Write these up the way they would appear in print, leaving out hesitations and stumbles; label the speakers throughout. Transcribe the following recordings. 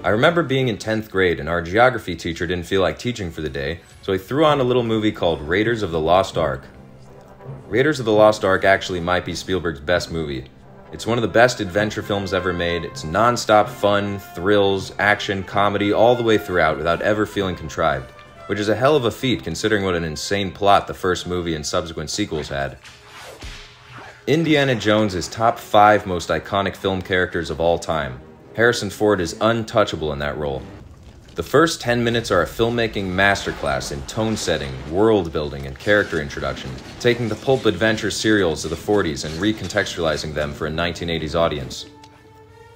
Speaker 1: I remember being in 10th grade and our geography teacher didn't feel like teaching for the day, so he threw on a little movie called Raiders of the Lost Ark. Raiders of the Lost Ark actually might be Spielberg's best movie. It's one of the best adventure films ever made. It's non-stop fun, thrills, action, comedy all the way throughout without ever feeling contrived, which is a hell of a feat considering what an insane plot the first movie and subsequent sequels had. Indiana Jones is top 5 most iconic film characters of all time. Harrison Ford is untouchable in that role. The first 10 minutes are a filmmaking masterclass in tone setting, world building, and character introduction, taking the pulp adventure serials of the 40s and recontextualizing them for a 1980s audience.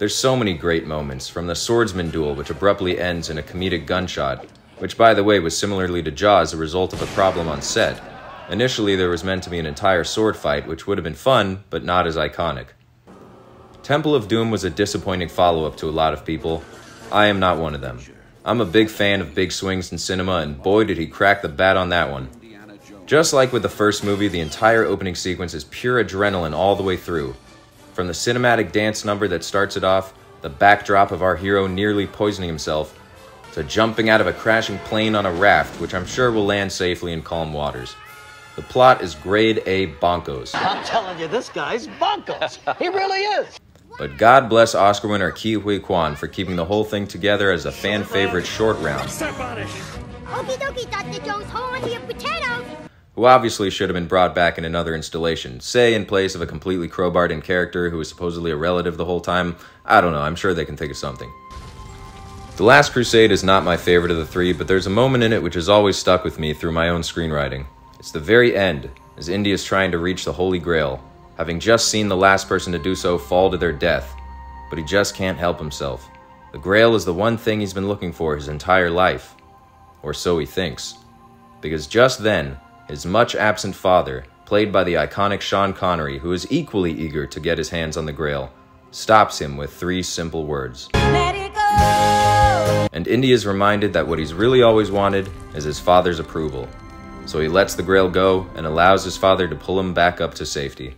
Speaker 1: There's so many great moments, from the swordsman duel which abruptly ends in a comedic gunshot, which by the way was similarly to Jaws a result of a problem on set. Initially there was meant to be an entire sword fight, which would have been fun, but not as iconic. Temple of Doom was a disappointing follow-up to a lot of people. I am not one of them. I'm a big fan of big swings in cinema, and boy did he crack the bat on that one. Just like with the first movie, the entire opening sequence is pure adrenaline all the way through. From the cinematic dance number that starts it off, the backdrop of our hero nearly poisoning himself, to jumping out of a crashing plane on a raft, which I'm sure will land safely in calm waters. The plot is grade A bonkos.
Speaker 2: I'm telling you, this guy's bonkos. He really is.
Speaker 1: But God bless Oscar winner Ke Huy Quan for keeping the whole thing together as a fan favorite short round.
Speaker 3: Okie dokie, Dr. Jones, hold on to your potatoes.
Speaker 1: Who obviously should have been brought back in another installation, say in place of a completely crowbarred-in character who was supposedly a relative the whole time. I don't know, I'm sure they can think of something. The Last Crusade is not my favorite of the three, but there's a moment in it which has always stuck with me through my own screenwriting. It's the very end, as Indy is trying to reach the Holy Grail, having just seen the last person to do so fall to their death, but he just can't help himself. The Grail is the one thing he's been looking for his entire life, or so he thinks, because just then, his much-absent father, played by the iconic Sean Connery, who is equally eager to get his hands on the Grail, stops him with 3 simple words. Let it go! And Indy is reminded that what he's really always wanted is his father's approval, so he lets the Grail go and allows his father to pull him back up to safety.